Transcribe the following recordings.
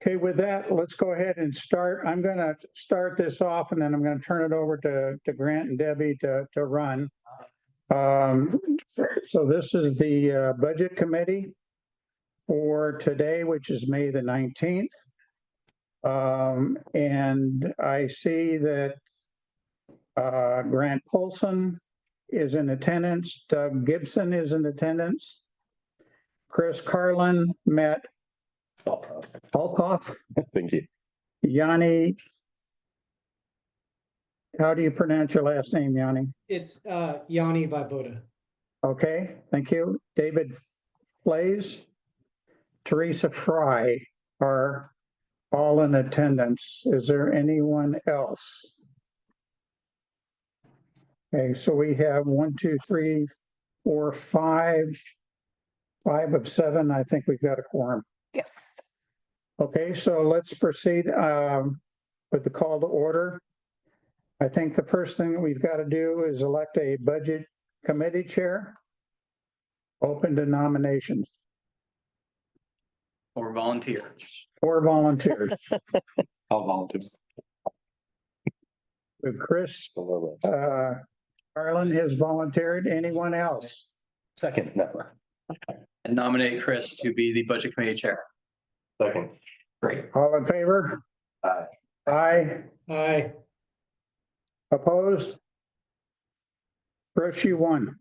Okay, with that, let's go ahead and start. I'm going to start this off and then I'm going to turn it over to Grant and Debbie to run. So this is the Budget Committee for today, which is May the 19th. And I see that Grant Polson is in attendance. Doug Gibson is in attendance. Chris Carlin met Falkoff. Thank you. Yanni, how do you pronounce your last name, Yanni? It's Yanni Vaivoda. Okay, thank you. David Blaze, Teresa Fry are all in attendance. Is there anyone else? Okay, so we have 1, 2, 3, 4, 5 of 7. I think we've got a quorum. Yes. Okay, so let's proceed with the call to order. I think the first thing that we've got to do is elect a budget committee chair. Open to nominations. Or volunteers. Or volunteers. I'll volunteer. With Chris, Carlin has volunteered. Anyone else? Second. No. And nominate Chris to be the budget committee chair. Second. Great. All in favor? Aye. Aye. Aye. Opposed? Chris, you won.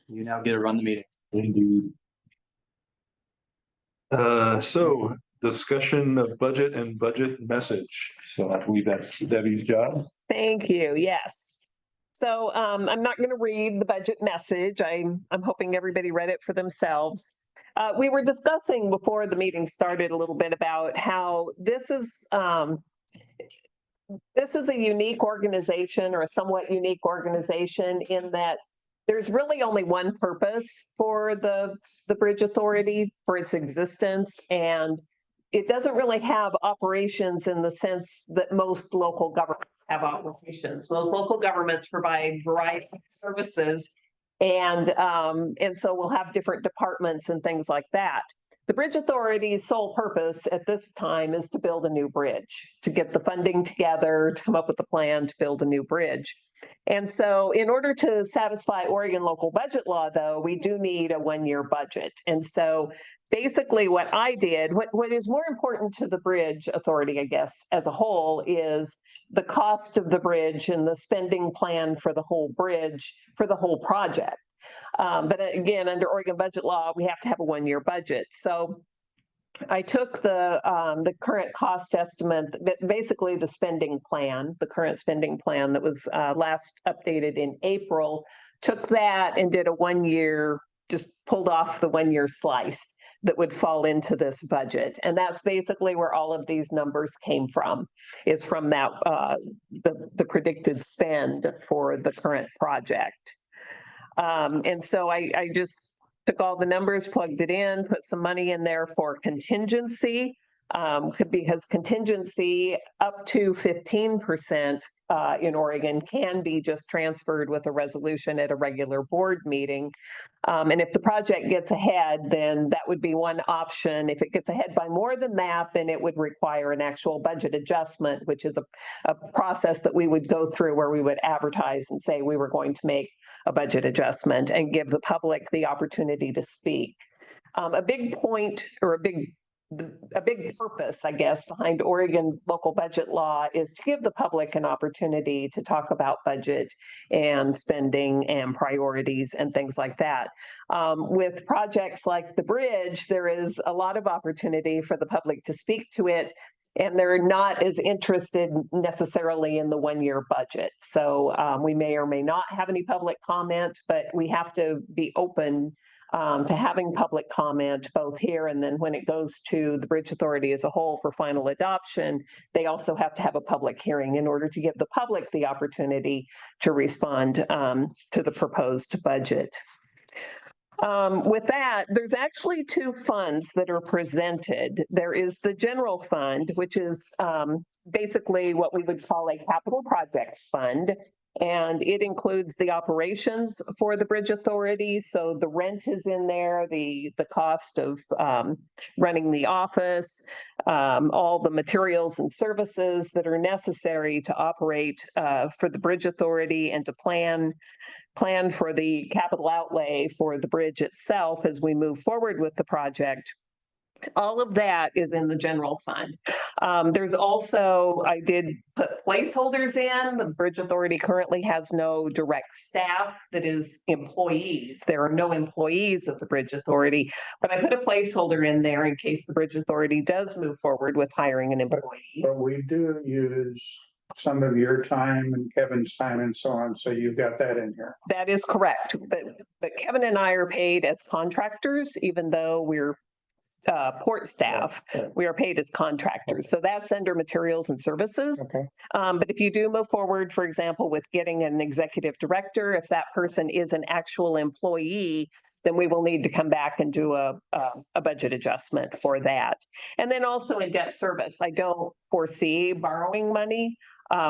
You now get to run the meeting. Indeed. So discussion of budget and budget message. So I believe that's Debbie's job. Thank you. Yes. So I'm not going to read the budget message. I'm hoping everybody read it for themselves. We were discussing before the meeting started a little bit about how this is a unique organization, or a somewhat unique organization, in that there's really only one purpose for the Bridge Authority, for its existence, and it doesn't really have operations in the sense that most local governments have operations. Most local governments provide variety of services, and so we'll have different departments and things like that. The Bridge Authority's sole purpose at this time is to build a new bridge, to get the funding together, to come up with a plan to build a new bridge. And so in order to satisfy Oregon local budget law, though, we do need a one-year budget. And so basically what I did, what is more important to the Bridge Authority, I guess, as a whole, is the cost of the bridge and the spending plan for the whole bridge, for the whole project. But again, under Oregon budget law, we have to have a one-year budget. So I took the current cost estimate, basically the spending plan, the current spending plan that was last updated in April, took that and did a 1 year, just pulled off the 1 year slice that would fall into this budget. And that's basically where all of these numbers came from, is from that the predicted spend for the current project. And so I just took all the numbers, plugged it in, put some money in there for contingency, because contingency up to 15% in Oregon can be just transferred with a resolution at a regular board meeting. And if the project gets ahead, then that would be one option. If it gets ahead by more than that, then it would require an actual budget adjustment, which is a process that we would go through, where we would advertise and say we were going to make a budget adjustment and give the public the opportunity to speak. A big point, or a big purpose, I guess, behind Oregon local budget law is to give the public an opportunity to talk about budget and spending and priorities and things like that. With projects like the bridge, there is a lot of opportunity for the public to speak to it, and they're not as interested necessarily in the 1 year budget. So we may or may not have any public comment, but we have to be open to having public comment both here, and then when it goes to the Bridge Authority as a whole for final adoption, they also have to have a public hearing in order to give the public the opportunity to respond to the proposed budget. With that, there's actually two funds that are presented. There is the general fund, which is basically what we would call a capital projects fund. And it includes the operations for the Bridge Authority. So the rent is in there, the cost of running the office, all the materials and services that are necessary to operate for the Bridge Authority and to plan for the capital outlay for the bridge itself as we move forward with the project. All of that is in the general fund. There's also, I did put placeholders in. The Bridge Authority currently has no direct staff that is employees. There are no employees of the Bridge Authority, but I put a placeholder in there in case the Bridge Authority does move forward with hiring an employee. But we do use some of your time and Kevin's time and so on, so you've got that in here. That is correct, but Kevin and I are paid as contractors, even though we're port staff, we are paid as contractors. So that's under materials and services. Okay. But if you do move forward, for example, with getting an executive director, if that person is an actual employee, then we will need to come back and do a budget adjustment for that. And then also in debt service, I don't foresee borrowing money.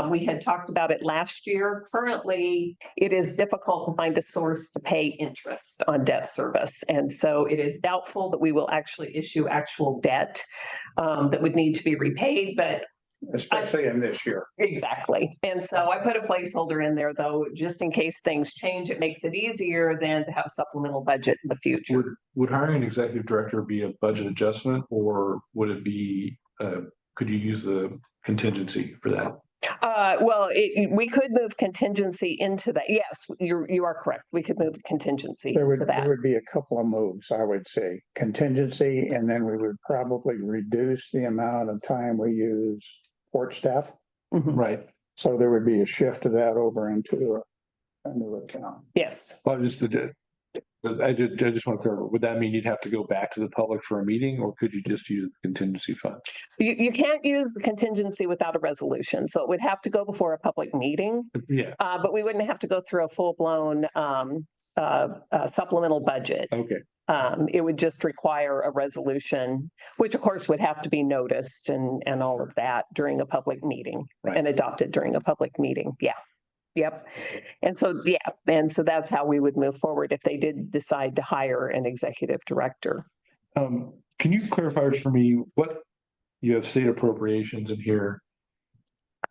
We had talked about it last year. Currently, it is difficult to find a source to pay interest on debt service. And so it is doubtful that we will actually issue actual debt that would need to be repaid, but Especially in this year. exactly. And so I put a placeholder in there, though, just in case things change. It makes it easier than to have supplemental budget in the future. Would hiring an executive director be a budget adjustment, or would it be, could you use the contingency for that? Well, we could move contingency into that. Yes, you are correct. We could move contingency There to that. would be a couple of moves, I would say. Contingency, and then we would probably reduce the amount of time we use port staff. Mhm. Right. So there would be a shift of that over into a new account. Yes. Well, I just want to clarify, would that mean you'd have to go back to the public for a meeting, or could you just use the contingency fund? You can't use the contingency without a resolution. So it would have to go before a public meeting, Yeah, but we wouldn't have to go through a full-blown supplemental budget. okay. It would just require a resolution, which of course would have to be noticed and all of that during a public meeting Right. and adopted during a public meeting. Yeah. Yep. And so that's how we would move forward if they did decide to hire an executive director. Can you clarify for me what you have state appropriations in here?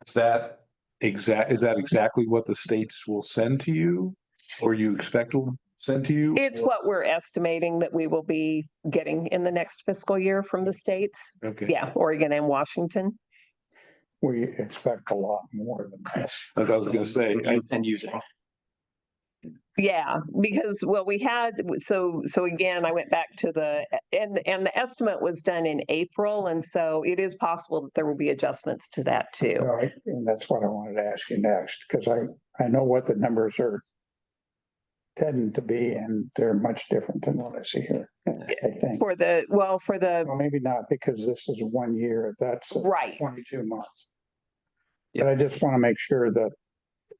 Is that exactly what the states will send to you, or you expect will send to you? It's what we're estimating that we will be getting in the next fiscal year from the states. Okay. Yeah, Oregon and Washington. We expect a lot more than that. As I was gonna say, And using. Yeah, because, well, we had, so again, I went back to and the estimate was done in April. And so it is possible that there will be adjustments to that too. All right, and that's what I wanted to ask you next, because I know what the numbers are tending to be, and they're much different than what I see here, I think. Well, Maybe not, because this is 1 year, that's right. 22 months. But I just want to make sure that,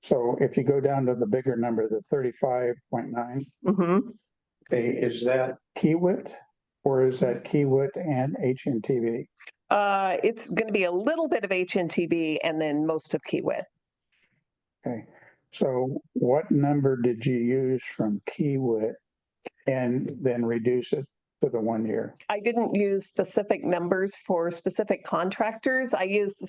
so if you go down to the bigger number, the 35.9, Mhm. okay, is that Kiewit, or is that Kiewit and HNTV? It's going to be a little bit of HNTB and then most of Kiewit. Okay, so what number did you use from Kiewit and then reduce it to the 1 year? I didn't use specific numbers for specific contractors. I used,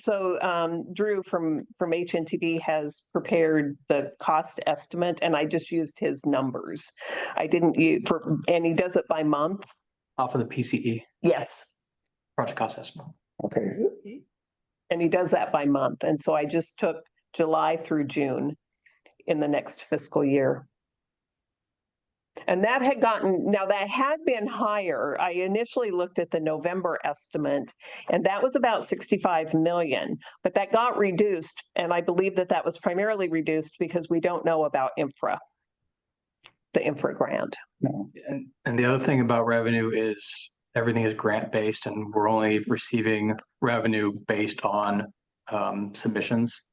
Drew from HNTB has prepared the cost estimate, and I just used his numbers. I didn't use and he does it by month. Off of the PCE, Yes. project cost estimate. Okay, And he does that by month. And so I just took July through June in the next fiscal year. And that had been higher. I initially looked at the November estimate, and that was about 65 million, but that got reduced. And I believe that was primarily reduced because we don't know about the infra grant. no, And the other thing about revenue is everything is grant-based and we're only receiving revenue based on submissions.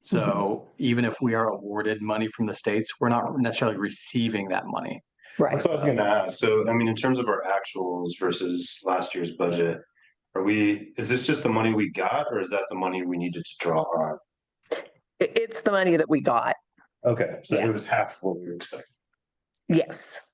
So even if we are awarded money from the states, we're not necessarily receiving that money. Right. That's what I was gonna ask. So, I mean, in terms of our actuals versus last year's budget, is this just the money we got, or is that the money we needed to draw on? It's the money that we got. Okay, so Yeah. it was half what we were expecting. Yes.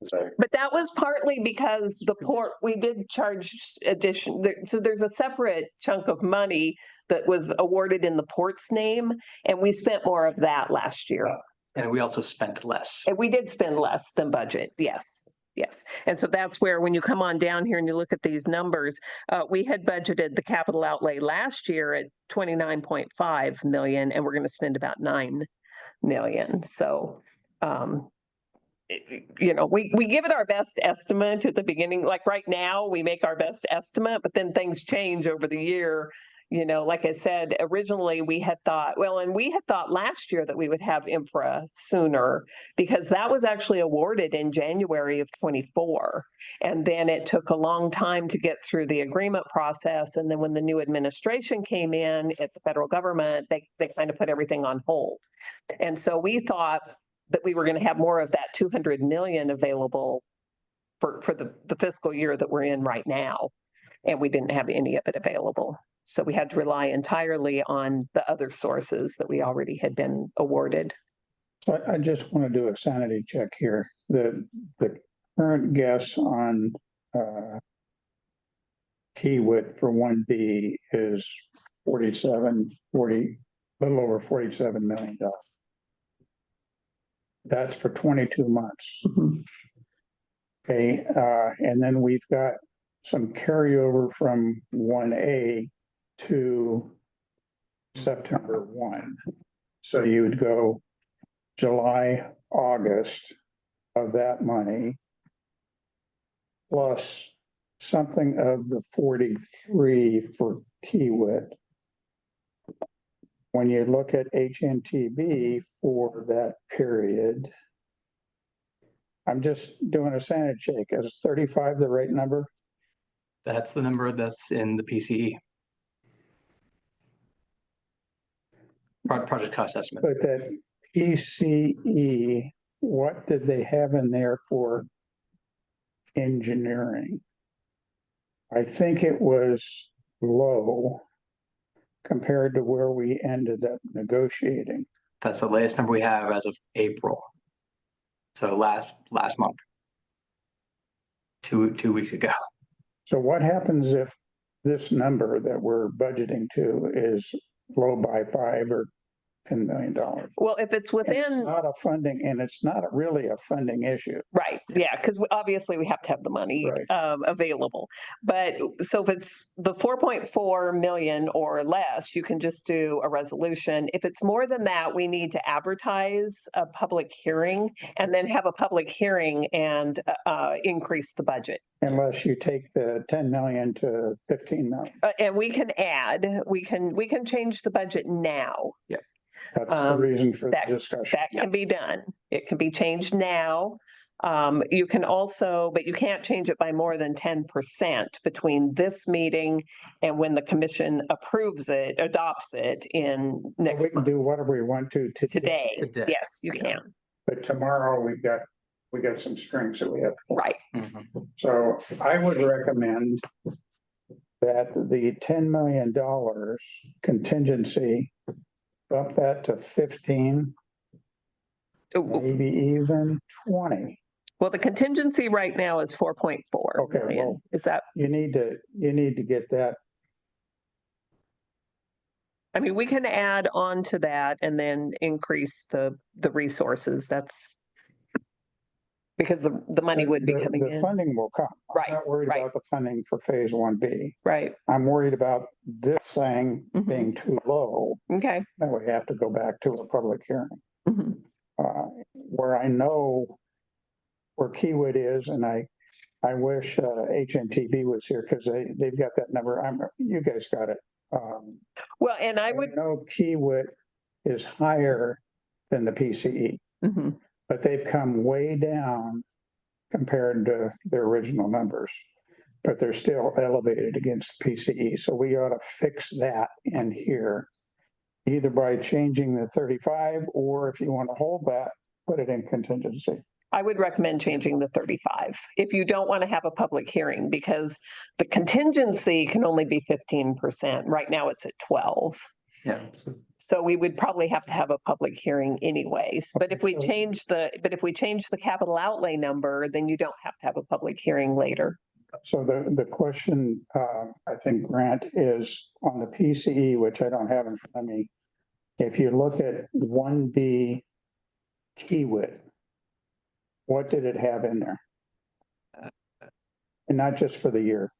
Sorry. But that was partly because the port, we did charge so there's a separate chunk of money that was awarded in the port's name, and we spent more of that last year. And we also spent less. And we did spend less than budget, yes, yes. And so that's where, when you come on down here and you look at these numbers, we had budgeted the capital outlay last year at 29.5 million, and we're going to spend about 9 million. So, we give it our best estimate at the beginning. Like right now, we make our best estimate, but then things change over the year. Like I said, originally we had thought last year that we would have infra sooner, because that was actually awarded in January of 24. And then it took a long time to get through the agreement process. And then when the new administration came in at the federal government, they kind of put everything on hold. And so we thought that we were going to have more of that 200 million available for the fiscal year that we're in right now. And we didn't have any of it available. So we had to rely entirely on the other sources that we already had been awarded. So I just want to do a sanity check here. The current guess on Kiewit for 1B is a little over $47 million. That's for 22 months. Okay, and then we've got some carryover from 1A to September 1. So you would go July, August of that money, plus something of the 43 for Kiewit. When you look at HNTB for that period, I'm just doing a sanity check. Is 35 the right number? That's the number that's in the PCE. Project cost estimate. But that PCE, what did they have in there for engineering? I think it was low compared to where we ended up negotiating. That's the latest number we have as of April. So last month. Two weeks ago. So what happens if this number that we're budgeting to is low by $5 or $10 million? Well, if it's And within. it's not a funding, and it's not really a funding issue. Right, yeah, because obviously we have to have the money available. But so if it's the 4.4 million or less, you can just do a resolution. If it's more than that, we need to advertise a public hearing and then have a public hearing and increase the budget. Unless you take the 10 million to 15 million. And we can change the budget now. Yeah. That's the reason for the That discussion. can be done. It can be changed now. You can also, but you can't change it by more than 10% between this meeting and when the commission adopts it in We next can month. do whatever we want to Today. Today. Yes, you can. But tomorrow we got some strings that we have. Right. So I would recommend that the $10 million contingency, bump that to 15, maybe even 20. Well, the contingency right now is 4.4 Okay, million. well, Is that, You need to get that. I mean, we can add on to that and then increase the resources. That's because the money would be coming The in. funding will come. Right, I'm not worried right. about the funding for phase 1B. Right. I'm worried about this thing Mhm. being too low. Okay. Then we have to go back to a public hearing. Mhm. Where I know where Kiewit is, and I wish HNTB was here because they've got that number. You guys got it. Well, and I I would. know Kiewit is higher than the PCE, Mhm. but they've come way down compared to their original numbers. But they're still elevated against PCE. So we ought to fix that in here, either by changing the 35, or if you want to hold that, put it in contingency. I would recommend changing the 35 if you don't want to have a public hearing, because the contingency can only be 15%. Right now it's at 12. Yeah. So we would probably have to have a public hearing anyways. But if we change the capital outlay number, then you don't have to have a public hearing later. So the question, I think, Grant, is on the PCE, which I don't have in front of me. If you look at 1B Kiewit, what did it have in there? And not just for the year.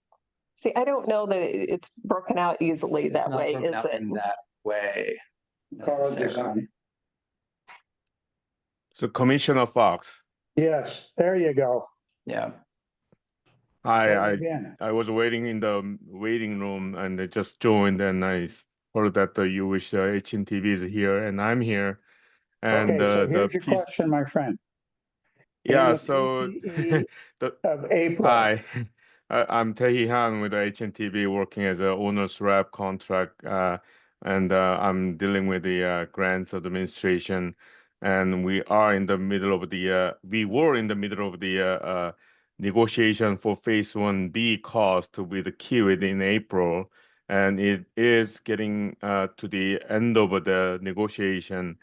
See, I don't know that it's broken out easily It's that not way, broken is out it? in that way. Call it necessarily. design. So Commissioner Fox, Yes, there you go. Yeah. There I again. I was waiting in the waiting room and I just joined and I heard that you wish HNTV is here and I'm here. And Okay, so here's your piece, question, my friend. yeah. the So PCE the Of April. Hi, I'm Tae Han with HNTV working as a owner's rep contract, and I'm dealing with the grants administration, and we were in the middle of the negotiation for phase 1B cost with Kiewit in April, and it is getting to the end of the negotiation.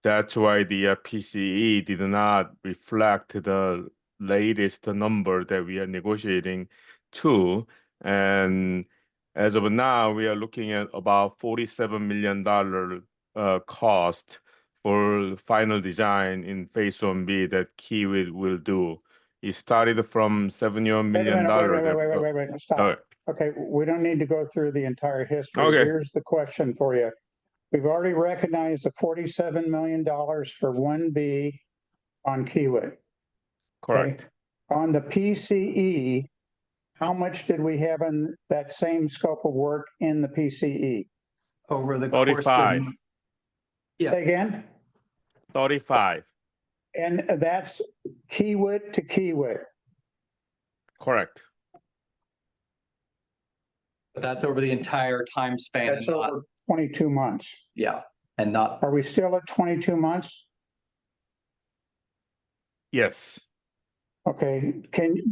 That's why the PCE did not reflect the latest number that we are negotiating to. And as of now, we are looking at about $47 million cost for final design in phase 1B that Kiwi will do. It started from $71 Wait a million. minute, wait, stop. All right. Okay, we don't need to go through the entire history. Okay. Here's the question for you. We've already recognized the $47 million for 1B on Kiewit. Correct. On the PCE, how much did we have in that same scope of work in the PCE? Over the course of 35. Yeah. Say again? 35. And that's Kiewit to Kiewit. Correct. But that's over the entire time span. That's and not- over 22 months. Yeah, and not, Are we still at 22 months? Yes. Okay,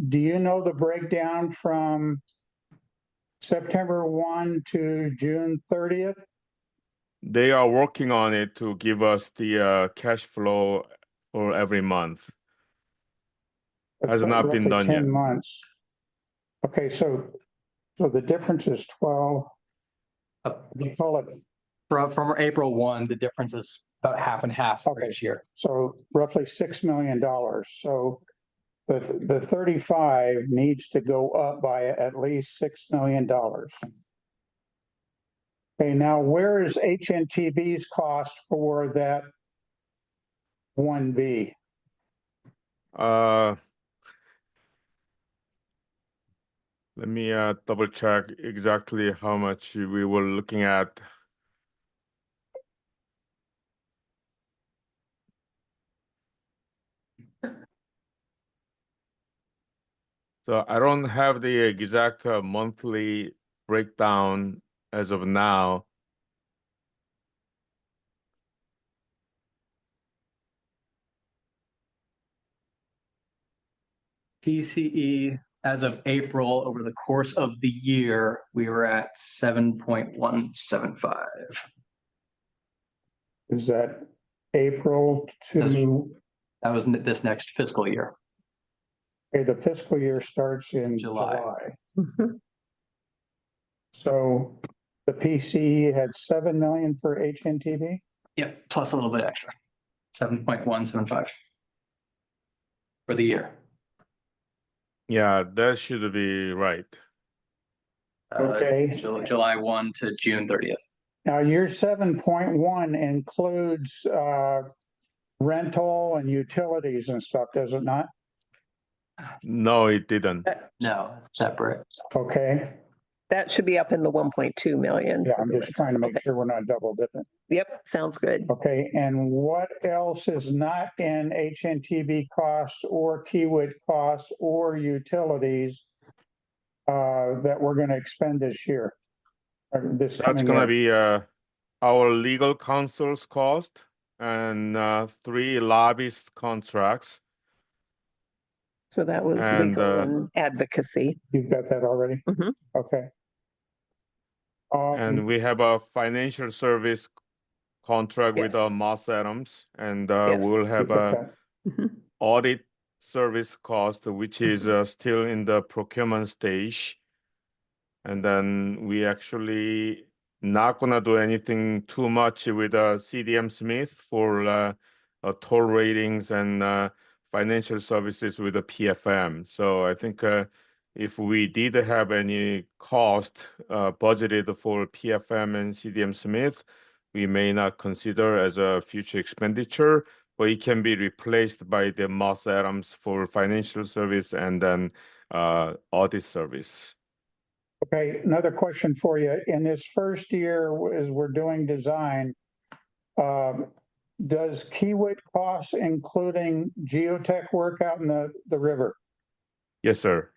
do you know the breakdown from September 1 to June 30th? They are working on it to give us the cash flow for every month. Has not been Roughly done 10 yet. months. Okay, so the difference is 12. You call it, from April 1, the difference is about half and half for Okay. each year. so roughly $6 million. So the 35 needs to go up by at least $6 million. Okay, now where is HNTB's cost for that 1B? Let me double check exactly how much we were looking at. So I don't have the exact monthly breakdown as of now. PCE as of April, over the course of the year, we were at 7.175. Is that April to, That was this next fiscal year. okay, the fiscal year starts in July. July. Mhm. So the PCE had 7 million for HNTB? Yep, plus a little bit extra. 7.175 for the year. Yeah, that should be right. Okay. July 1 to June 30th. Now your 7.1 includes rental and utilities and stuff, does it not? No, it didn't. No, it's separate. Okay, That should be up in the 1.2 million. yeah, I'm just trying to make Okay. sure we're not double dipping. Yep, sounds good. Okay, and what else is not in HNTB costs or Kiewit costs or utilities that we're gonna expend this year? Or this That's coming gonna year? be our legal counsel's cost and 3 lobbyist contracts. So that was And, legal and advocacy. You've got that already? Mhm. Okay. And we have a financial service contract with Yes. Moss Adams, and Yes. we'll have a Mhm. audit service cost, which is still in the procurement stage. And then we actually not gonna do anything too much with CDM Smith for toll ratings and financial services with the PFM. So I think if we did have any cost budgeted for PFM and CDM Smith, we may not consider as a future expenditure, but it can be replaced by the Moss Adams for financial service and then audit service. Okay, another question for you. In this first year, as we're doing design, does Kiewit cost including geotech work out in the river? Yes, sir.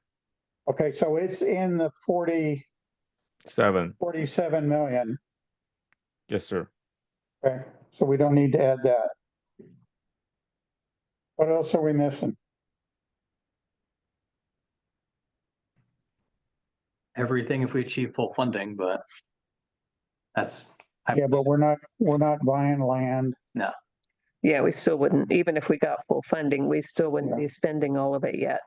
Okay, so it's in the 47 million. Yes, sir. Okay, so we don't need to add that. What else are we missing? Everything if we achieve full funding, but that's. Yeah, but we're not buying land. Yeah, we still wouldn't, even if we got full funding, we still wouldn't be spending all of it yet.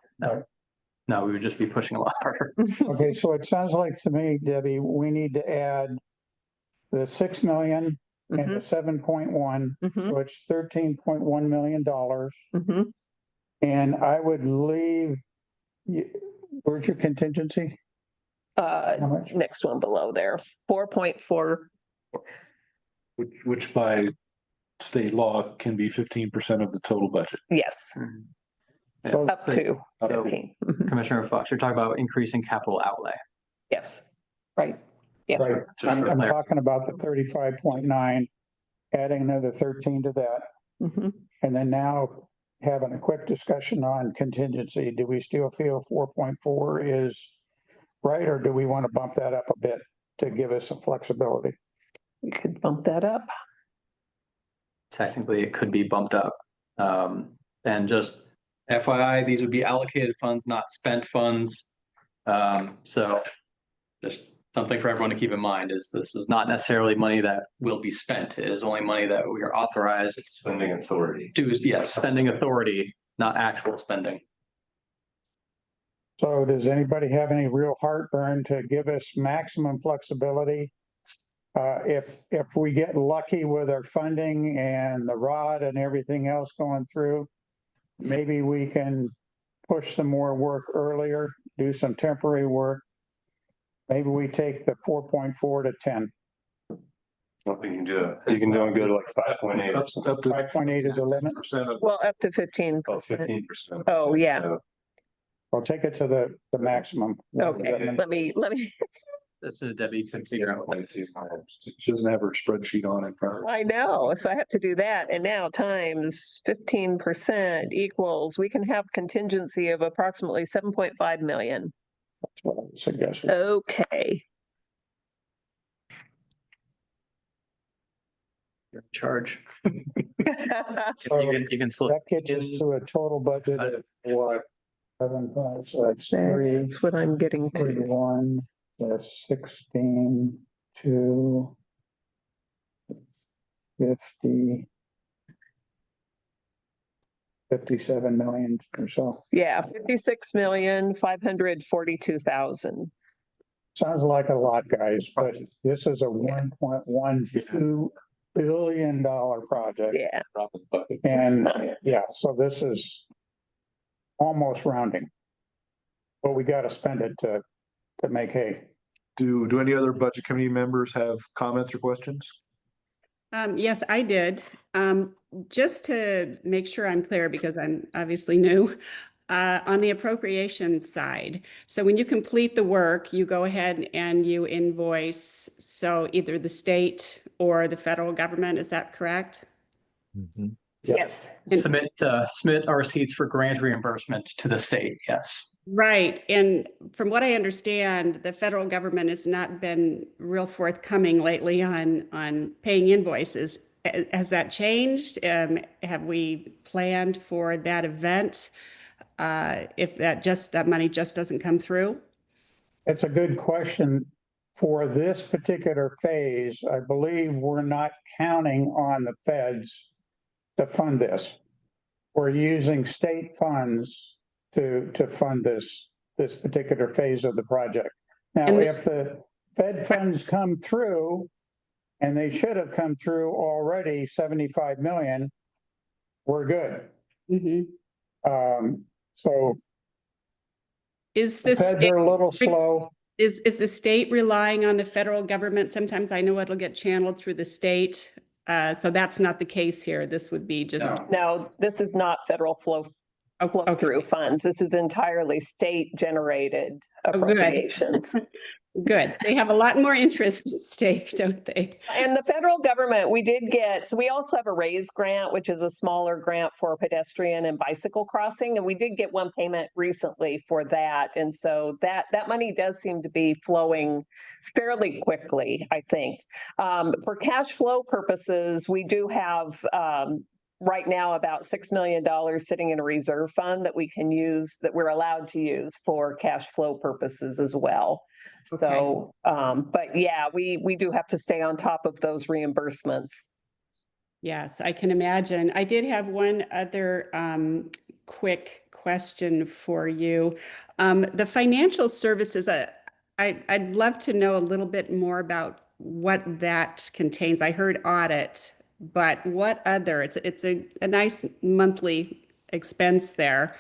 No, we would just be pushing a lot harder. Okay, so it sounds like to me, Debbie, we need to add the 6 million and the 7.1, so it's $13.1 million. Mhm. And I would leave, where's your contingency? How much? Next one below there, 4.4. Which by state law can be 15% of the total budget. Yes, So up to Up to- 15. Mhm. Commissioner Fox, you're talking about increasing capital outlay. Yes, right. Yeah. right, Just for I'm clarity. talking about the 35.9, adding another 13 to that. Mhm. And then now having a quick discussion on contingency. Do we still feel 4.4 is right, or do we want to bump that up a bit to give us some flexibility? You could bump that up. Technically, it could be bumped up. And just FYI, these would be allocated funds, not spent funds. So just something for everyone to keep in mind is this is not necessarily money that will be spent. It is only money that we are authorized Spending authority. to, yes, spending authority, not actual spending. So does anybody have any real heartburn to give us maximum flexibility? If we get lucky with our funding and the rod and everything else going through, maybe we can push some more work earlier, do some temporary work. Maybe we take the 4.4 to 10. Nothing you can do that. You can do go to like 5.8. Up to 5.8 is the limit. percent of. Well, up to 15%. Oh, 15%. Oh, yeah. I'll take it to the maximum. Okay, let me, This is Debbie can figure out what She doesn't have her spreadsheet on in front of her. I know, so I have to do that. And now times 15% equals, we can have contingency of approximately 7.5 million. That's what I suggested. Okay. you're in charge. So You can slip. that gets us to a total budget of what? 7, 5, so that's 3, That's what I'm getting to. 31, that's 16, 2, 50, 57 million or so. Yeah, 56,542,000. Sounds like a lot, guys, but this is a $1.12 billion project. Yeah, And yeah, so this is almost rounding. But we got to spend it to make hay. Do any other budget committee members have comments or questions? Yes, I did. Just to make sure I'm clear, because I'm obviously new, on the appropriations side. So when you complete the work, you go ahead and you invoice, so either the state or the federal government, is that correct? yes. Submit our receipts for grant reimbursement to the state, yes. Right. And from what I understand, the federal government has not been real forthcoming lately on paying invoices. Has that changed? Have we planned for that event? If that money just doesn't come through? It's a good question. for this particular phase, I believe we're not counting on the feds to fund this. We're using state funds to fund this particular phase of the project. Now, And if the Fed funds come through, and they should have come through already, 75 million, we're good. Mhm. So Is the the feds state, are a little slow. is the state relying on the federal government? Sometimes I know it'll get channeled through the state. So that's not the case here. This would be just. No, this is not federal flow through funds. This is entirely state generated good. appropriations. Good. They have a lot more interest at stake, don't they? And the federal government, so we also have a RAISE grant, which is a smaller grant for pedestrian and bicycle crossing. And we did get one payment recently for that. And so that money does seem to be flowing fairly quickly, I think. For cash flow purposes, we do have right now about $6 million sitting in a reserve fund that we can use, that we're allowed to use for cash flow purposes as well. So, but yeah, we do have to stay on top of those reimbursements. Yes, I can imagine. I did have one other quick question for you. The financial services, I'd love to know a little bit more about what that contains. I heard audit, but what other? It's a nice monthly expense there.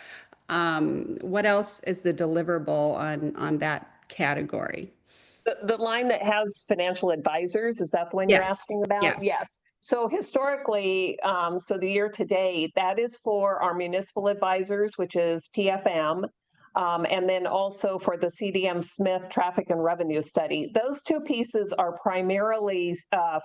What else is the deliverable on that category? The line that has financial advisors, is that the one you're Yes. asking about? Yes. So historically, so the year to date, that is for our municipal advisors, which is PFM. And then also for the CDM Smith Traffic and Revenue Study. Those two pieces are primarily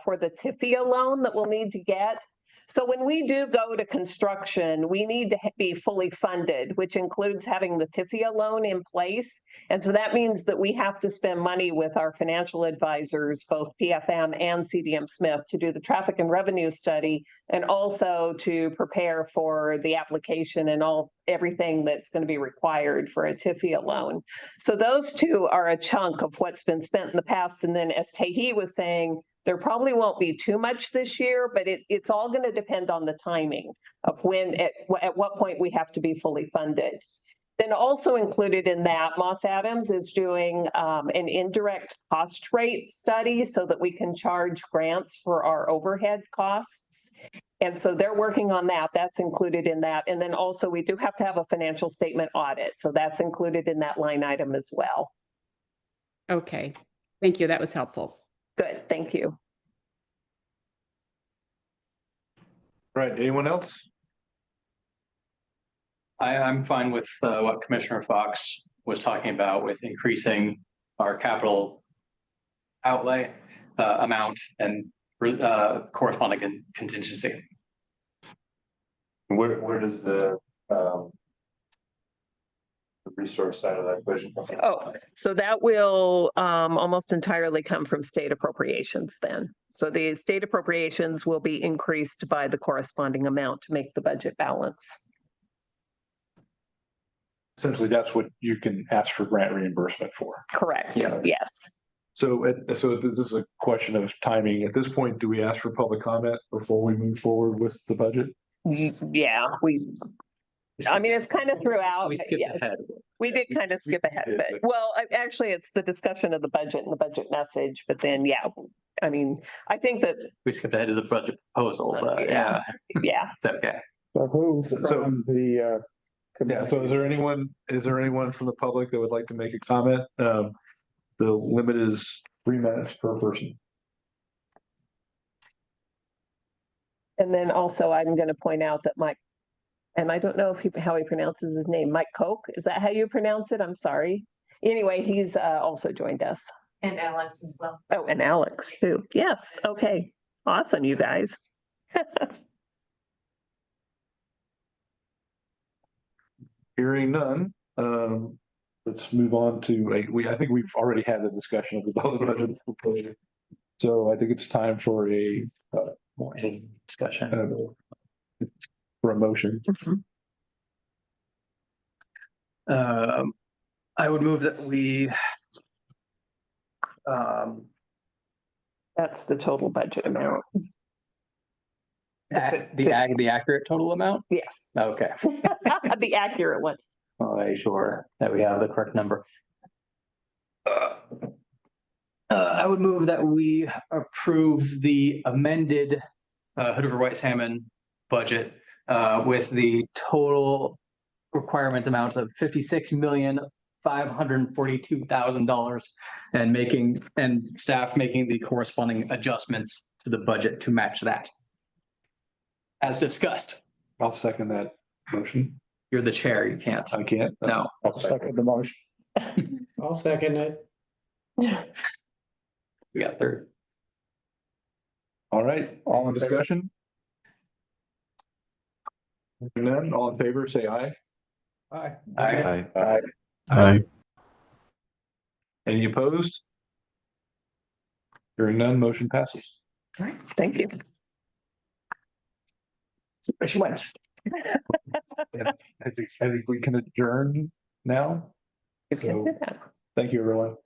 for the TIFIA loan that we'll need to get. So when we do go to construction, we need to be fully funded, which includes having the TIFIA loan in place. And so that means that we have to spend money with our financial advisors, both PFM and CDM Smith, to do the traffic and revenue study, and also to prepare for the application and everything that's going to be required for a TIFIA loan. So those two are a chunk of what's been spent in the past. And then as Tahi was saying, there probably won't be too much this year, but it's all going to depend on the timing of when, at what point we have to be fully funded. Then also included in that, Moss Adams is doing an indirect cost rate study so that we can charge grants for our overhead costs. And so they're working on that. That's included in that. And then also we do have to have a financial statement audit. So that's included in that line item as well. Okay, thank you. That was helpful. Good, thank you. Right, anyone else? I'm fine with what Commissioner Fox was talking about with increasing our capital outlay amount and corresponding contingency. Where does the resource side of that equation come from? Oh, so that will almost entirely come from state appropriations then. So the state appropriations will be increased by the corresponding amount to make the budget balance. Essentially, that's what you can ask for grant reimbursement for. Correct, yes. So this is a question of timing. At this point, do we ask for public comment before we move forward with the budget? Yeah, I mean, it's kind of throughout. We skipped Yes. ahead. We did kind of skip ahead of it. Well, actually, it's the discussion of the budget and the budget message, but then, yeah, I mean, I think that. We skipped ahead of the budget proposal, but yeah, Yeah. it's okay. So who So- from the Yeah, so is there anyone from the public that would like to make a comment? The limit is 3 minutes per person. And then also I'm going to point out that Mike, and I don't know how he pronounces his name, Mike Koch, is that how you pronounce it? I'm sorry. Anyway, he's also joined us. And Alex as well. Oh, and Alex too. Yes. Okay. Awesome, you guys. Hearing none, let's move on to I think we've already had the discussion of the budget proposal. So I think it's time for a More in discussion. for a motion. I would move that we That's the total budget amount. The accurate total amount? Yes, Okay. the accurate one. Make sure that we have the correct number. I would move that we approve the amended Hood River White Salmon budget with the total requirements amount of $56,542,000 and staff making the corresponding adjustments to the budget to match that. As discussed, I'll second that motion. you're the chair, you can't. I can't. No. I'll second the motion. I'll second it. We got third. All right, All in favor? discussion? None, all in favor, say aye. Aye. Aye. Aye. Aye. Any opposed? Hearing none, motion passes. All right, thank you. Where she went. I think we can adjourn now. You can do that. Thank you, everyone.